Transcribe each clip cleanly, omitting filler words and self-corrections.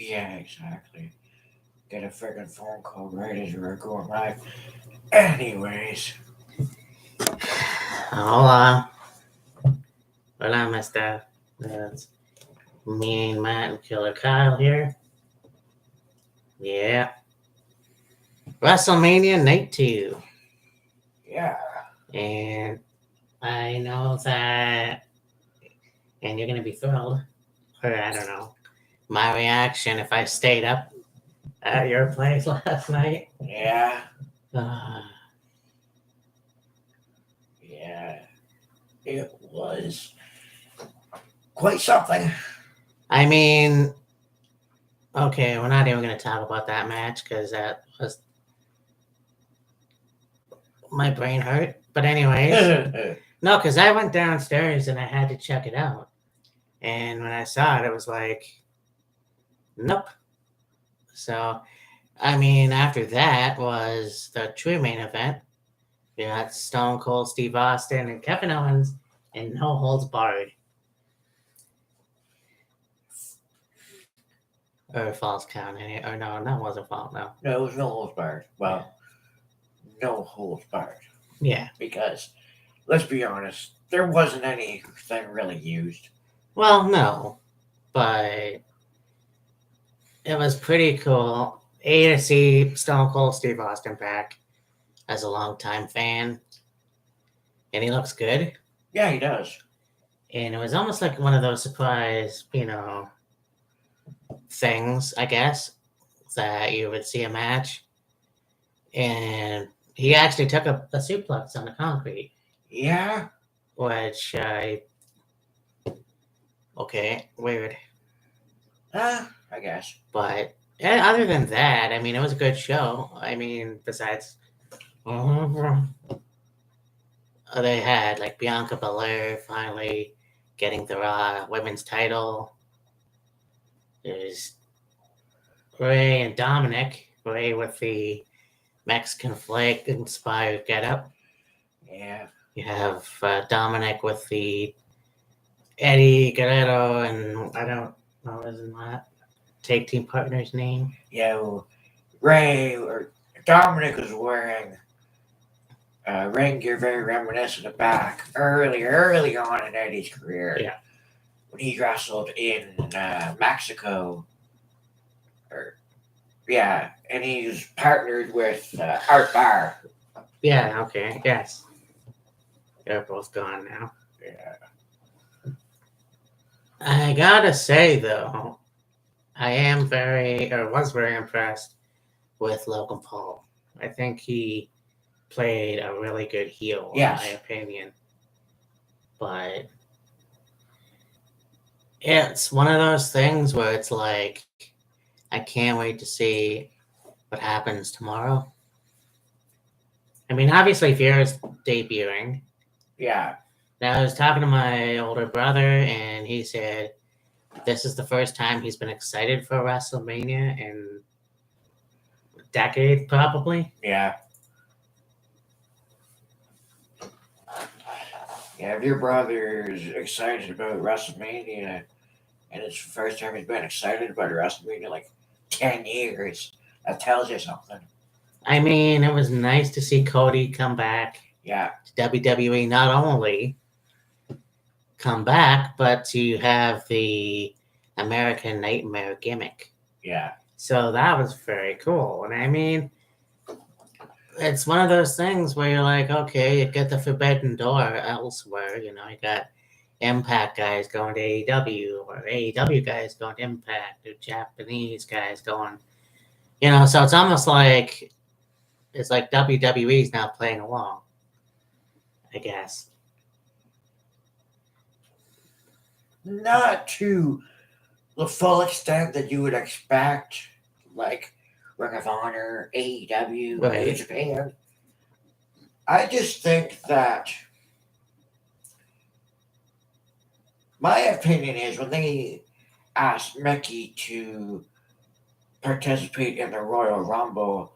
Yeah, exactly. Get a freaking phone call right as you were going live. Anyways, Hola. Hola, mister. That's me and Matt and Killer Kyle here. Yeah. Wrestlemania Night 2. yeah. And I know that, and you're going to be thrilled, or I don't know, my reaction if I stayed up at your place last night. Yeah, Uh, yeah. It was quite something. I mean, okay, we're not even going to talk about that match because that was my brain hurt. But anyways, no, because I went downstairs and I had to check it out. And when I saw it, it was like, nope. So, I mean, after that was the true main event. We got Stone Cold Steve Austin and Kevin Owens and No Holds Barred. Or false count. Or no, that wasn't false, no. No, it was no holds barred. Well, no holds barred. Yeah. Because, let's be honest, there wasn't anything really used. Well, no. But it was pretty cool. To see Stone Cold Steve Austin back as a longtime fan. And he looks good. Yeah, he does. And it was almost like one of those surprise, things, I guess, that you would see a match. And he actually took a suplex on the concrete. Yeah. Which okay, weird. I guess. But other than that, I mean, it was a good show. I mean, besides, they had like Bianca Belair finally getting the Raw Women's title. There's Ray and Dominic. Ray with the Mexican flag inspired getup. Yeah. You have Dominic with the Eddie Guerrero, and I don't know, isn't that tag team partner's name? Yeah, well, Ray or Dominic was wearing ring gear very reminiscent of back early on in Eddie's career. Yeah. When he wrestled in Mexico. Yeah, and he's partnered with Art Barr. Yeah, okay, yes. They're both gone now. Yeah. I gotta say, though, I was very impressed with Logan Paul. I think he played a really good heel, Yes. in my opinion. But it's one of those things where it's like, I can't wait to see what happens tomorrow. I mean, obviously, Vera's debuting. Yeah. Now, I was talking to my older brother, and he said this is the first time he's been excited for WrestleMania in a decade, probably. Yeah. Yeah, if your brother's excited about WrestleMania, and it's the first time he's been excited about WrestleMania like 10 years, that tells you something. I mean, it was nice to see Cody come back Yeah. to WWE, not only come back, but to have the American Nightmare gimmick. Yeah. So that was very cool. And I mean, it's one of those things where you're like, okay, you get the forbidden door elsewhere. You got Impact guys going to AEW, or AEW guys going to Impact, or Japanese guys going, so it's almost like it's like WWE's now playing along, I guess. Not to the full extent that you would expect, like Ring of Honor, AEW, Right. New Japan. I just think that my opinion is when they asked Mickey to participate in the Royal Rumble,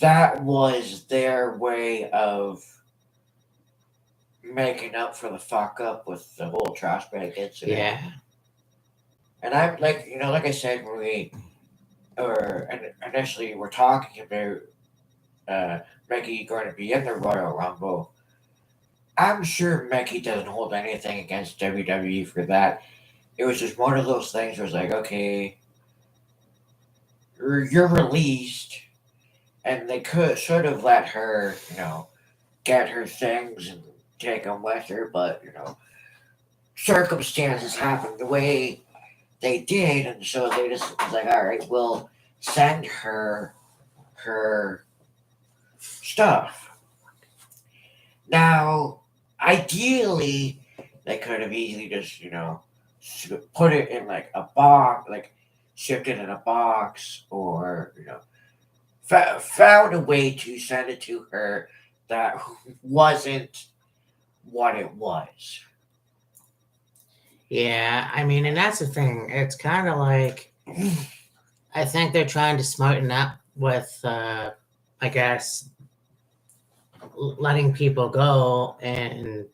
that was their way of making up for the fuck up with the whole trash bag incident. Yeah. And I'm like, like I said, when we or initially were talking about Mickey going to be in the Royal Rumble, I'm sure Mickey doesn't hold anything against WWE for that. It was just one of those things where it's like, okay, you're released, and they should have let her, get her things and take them with her, but circumstances happened the way they did, and so they just was like, all right, we'll send her stuff. Now, ideally, they could have easily just, put it in like a box, like shipped it in a box, or found a way to send it to her that wasn't what it was. Yeah, I mean, and that's the thing. It's kind of like I think they're trying to smarten up with, I guess, letting people go, and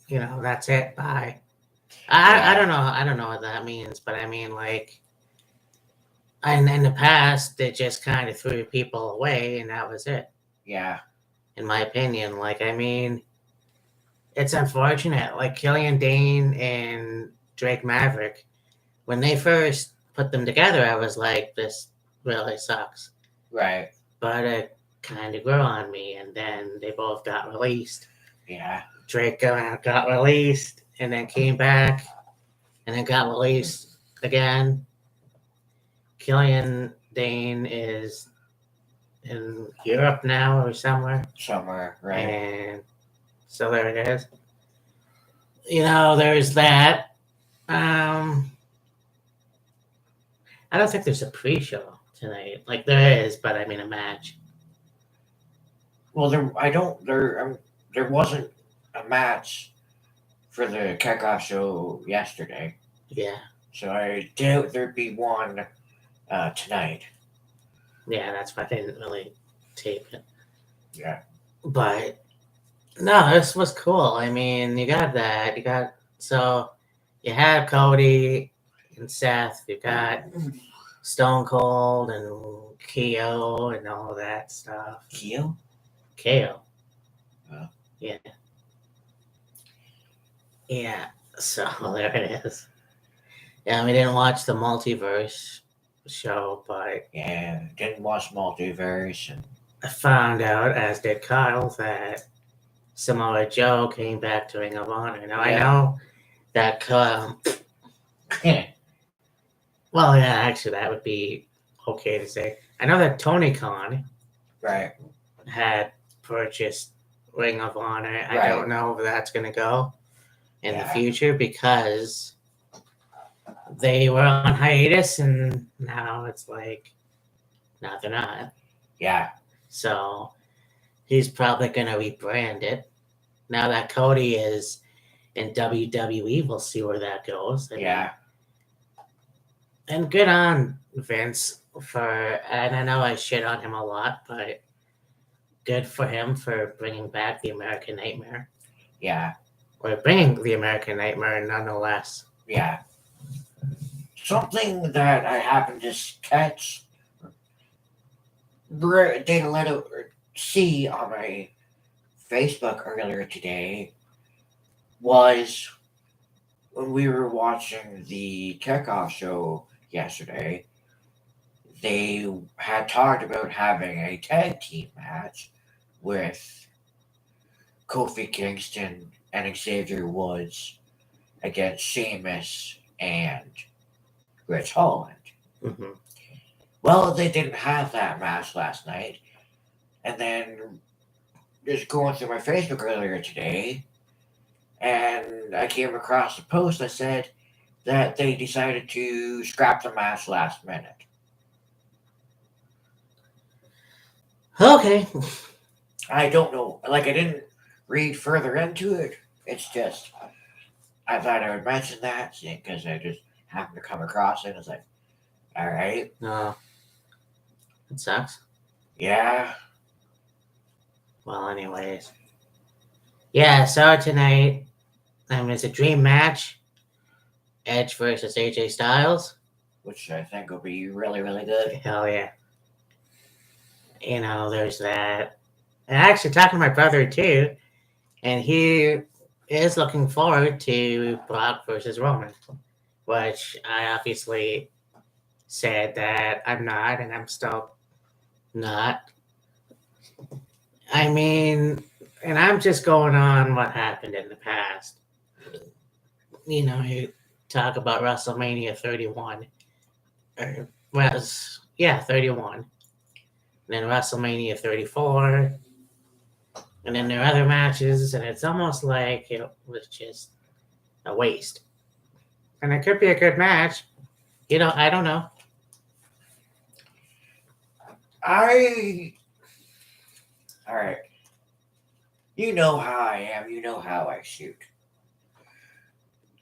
that's it. Bye. I Yeah, don't know. I don't know what that means, but I mean, like, and in the past, they just kind of threw people away, and that was it. yeah, In my opinion, like, I mean, it's unfortunate. Like Killian Dane and Drake Maverick, when they first put them together, I was like, this really sucks. right, But it kind of grew on me, and then they both got released. yeah, Drake got released, and then came back, and then got released again. Killian Dane is in Europe now or somewhere, somewhere, right, and so there it is. There's that. I don't think there's a pre-show tonight. Like there is, but I mean a match. Well, there wasn't a match for the kickoff show yesterday, Yeah, so I doubt there'd be one tonight. yeah, that's why I didn't really tape it. Yeah, But no, this was cool. I mean, you got that. You have Cody and Seth. You got Stone Cold and KO and all that stuff. Keo. KO. Oh. Yeah. Yeah. So there it is. Yeah, we didn't watch the multiverse show, but Yeah, didn't watch Multiverse, and I found out, as did Kyle, that Samoa Joe came back to Ring of Honor. Now I yeah, know that. Well, yeah, actually, that would be okay to say. I know that Tony Khan right, had purchased Ring of Honor. I right, don't know if that's going to go in the yeah, future because they were on hiatus, and now it's like, no, they're not. yeah, So he's probably going to rebrand it. Now that Cody is in WWE, we'll see where that goes. yeah, And good on Vince and I know I shit on him a lot, but good for him for bringing back the American Nightmare. yeah, Or bringing the American Nightmare nonetheless. yeah. Something that I happened to catch, didn't let it see on my Facebook earlier today, was when we were watching the kickoff show yesterday. They had talked about having a tag team match with Kofi Kingston and Xavier Woods against Sheamus and Rich Holland. Mm-hmm. Well, they didn't have that match last night. And then just going through my Facebook earlier today, and I came across a post that said that they decided to scrap the match last minute. Okay. I don't know. Like, I didn't read further into it. It's just, I thought I would mention that because I just happened to come across it. It's like, all right. No. It sucks. Yeah. Well, anyways. Yeah, so tonight, it's a dream match. Edge versus AJ Styles. which I think will be really, really good. Hell yeah. There's that. And actually, talking to my brother too, and he is looking forward to Brock versus Roman, which I obviously said that I'm not, and I'm still not. I mean, and I'm just going on what happened in the past. You talk about WrestleMania 31, or yeah, 31, and then WrestleMania 34, and then there are other matches, and it's almost like it was just a waste. And it could be a good match. I don't know. All right. You know how I am. You know how I shoot.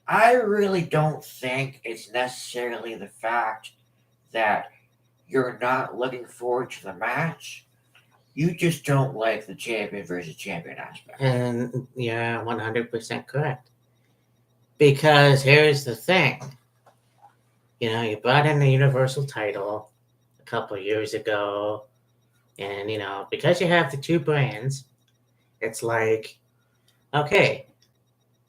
I really don't think it's necessarily the fact that you're not looking forward to the match. You just don't like the champion versus champion aspect. And you're 100% correct. Because here's the thing. You brought in the Universal title a couple of years ago. And, because you have the two brands, it's like, okay,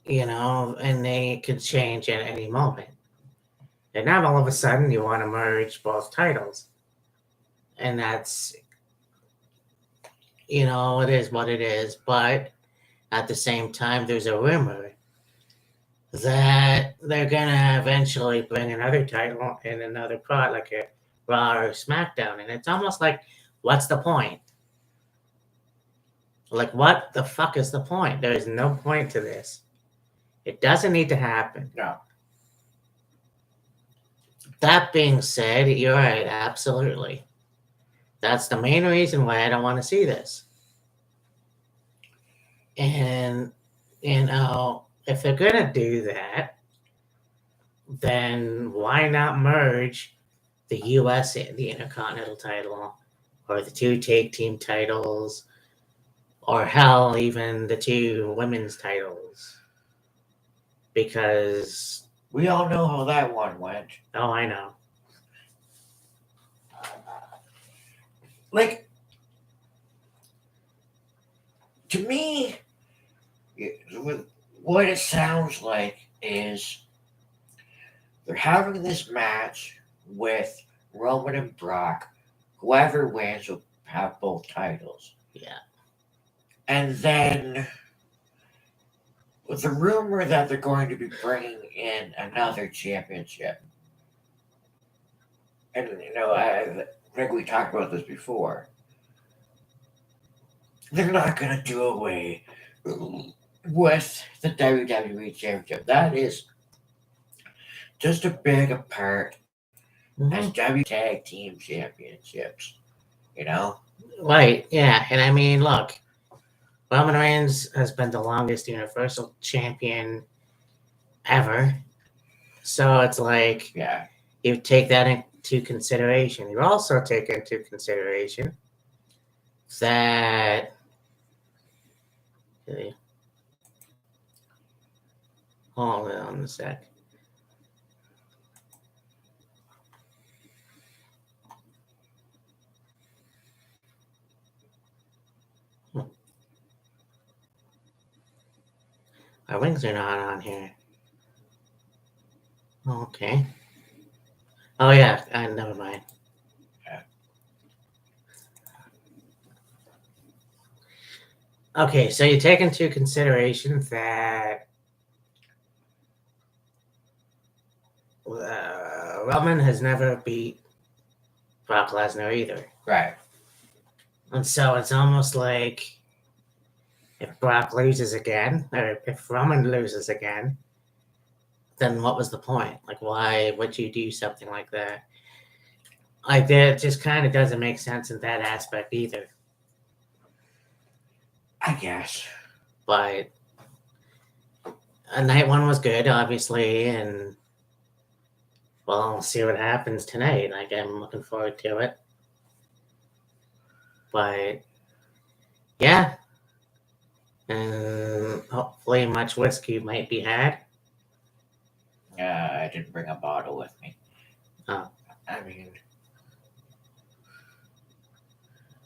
and they could change at any moment. And now all of a sudden you want to merge both titles. And that's, it is what it is. But at the same time, there's a rumor that they're going to eventually bring another title in another product, like a Raw or SmackDown. And it's almost like, what's the point? Like, what the fuck is the point? There is no point to this. It doesn't need to happen. No. That being said, you're right, absolutely. That's the main reason why I don't want to see this. And, if they're going to do that, then why not merge the US and the Intercontinental title, or the two tag team titles, or hell, even the two women's titles? Because we all know how that one went. Oh, I know. Like, to me, what it sounds like is they're having this match with Roman and Brock. Whoever wins will have both titles. Yeah. And then with the rumor that they're going to be bringing in another championship. And, I think we talked about this before. They're not going to do away with the WWE Championship. That is just a big part as W Tag Team Championships. Right, yeah. And I mean, look, Roman Reigns has been the longest Universal Champion ever. So it's like, yeah, you take that into consideration. You also take into consideration that hold on a sec. My wings are not on here. Okay. Oh yeah, never mind. Yeah. Okay, so you take into consideration that Roman has never beat Brock Lesnar either. Right. And so it's almost like if Brock loses again, or if Roman loses again, then what was the point? Like, why would you do something like that? Like, that just kind of doesn't make sense in that aspect either. I guess. But night one was good, obviously, and well, we'll see what happens tonight. Like, I'm looking forward to it. But yeah, and hopefully much whiskey might be had. I didn't bring a bottle with me. Oh. I mean,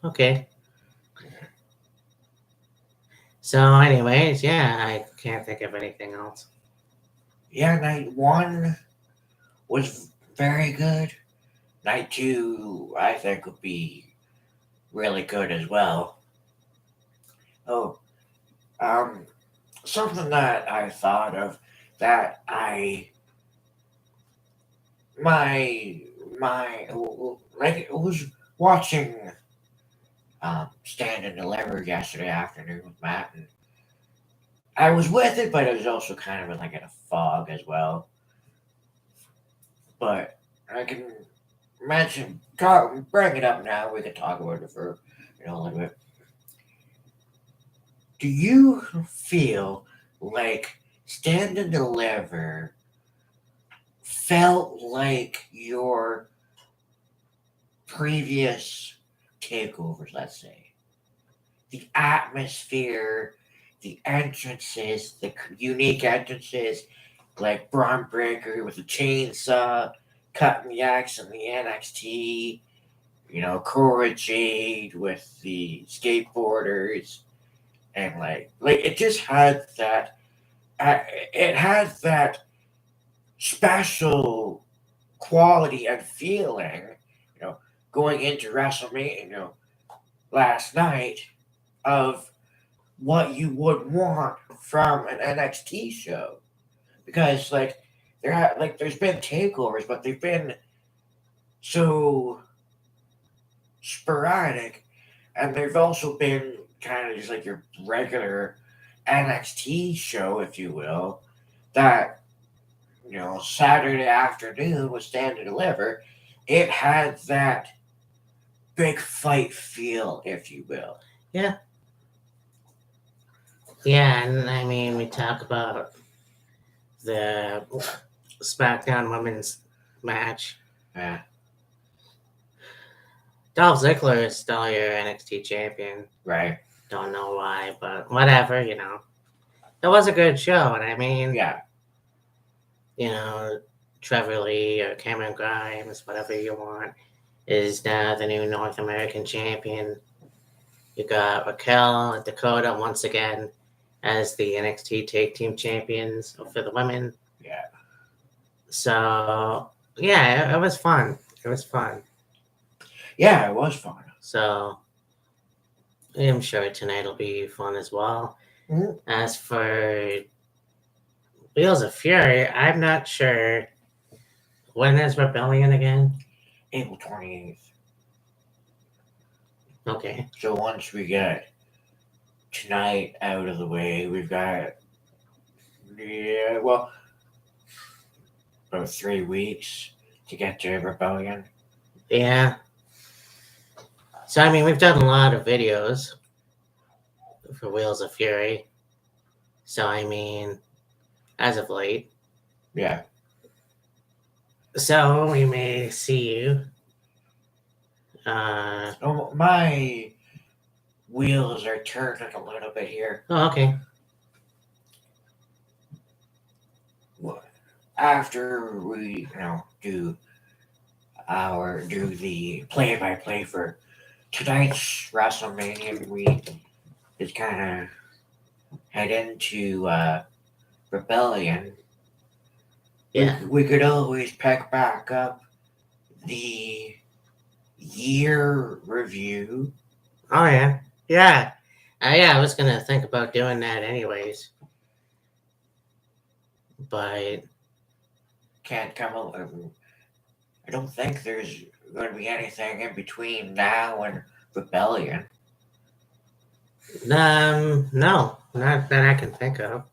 Okay. So, anyways, yeah, I can't think of anything else. yeah, night 1 was very good. Night 2, I think, would be really good as well. Oh, something that I thought of that my like was watching Stand and Deliver yesterday afternoon with Matt, and I was with it, but it was also kind of like in a fog as well. But I can bring it up now. We can talk about it for a little bit. Do you feel like Stand and Deliver felt like your previous takeovers, let's say? The atmosphere, the entrances, the unique entrances, like Braun Breaker with the chainsaw, cutting the axe in the NXT, Cora Jade with the skateboarders, and like it just had that. It had that special quality and feeling, going into WrestleMania, last night of what you would want from an NXT show, because there's been takeovers, but they've been so sporadic, and they've also been kind of just like your regular NXT show, if you will, that Saturday afternoon was Stand and Deliver. It had that big fight feel, if you will. Yeah. Yeah, and I mean, we talk about the SmackDown Women's match. Yeah. Dolph Ziggler is still your NXT champion. Right. Don't know why, but whatever, It was a good show, and I mean, Yeah. Trevor Lee or Cameron Grimes, whatever you want, is now the new North American champion. You got Raquel and Dakota once again as the NXT Tag Team Champions for the women. Yeah. So, yeah, it was fun. It was fun. Yeah, it was fun. So, I'm sure tonight will be fun as well. Mhm. As for Wheels of Fury, I'm not sure. When is Rebellion again? April 28th. Okay. So once we get tonight out of the way, we've got, about 3 weeks to get to Rebellion. Yeah. So, I mean, we've done a lot of videos for Wheels of Fury. So, I mean, as of late. Yeah. So, we may see you. My wheels are turning a little bit here. Oh, okay. After we, do the play-by-play for tonight's WrestleMania, we just kind of head into Rebellion. Yeah. We could always pick back up the year review. Oh, yeah. Yeah. I was going to think about doing that anyways. But can't come up. I don't think there's going to be anything in between now and Rebellion. no, not that I can think of.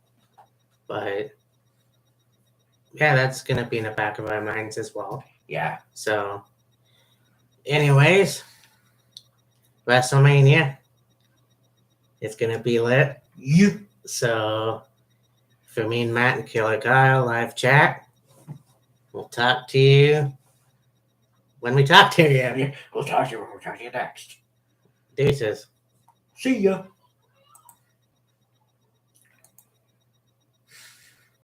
But yeah, that's going to be in the back of our minds as well. Yeah. So, anyways, WrestleMania. It's going to be lit. You. So, for me and Matt and Killer Kyle live chat, we'll talk to you when we talk to you. Yeah, we'll talk to you when we talk to you next. Deuces. See ya.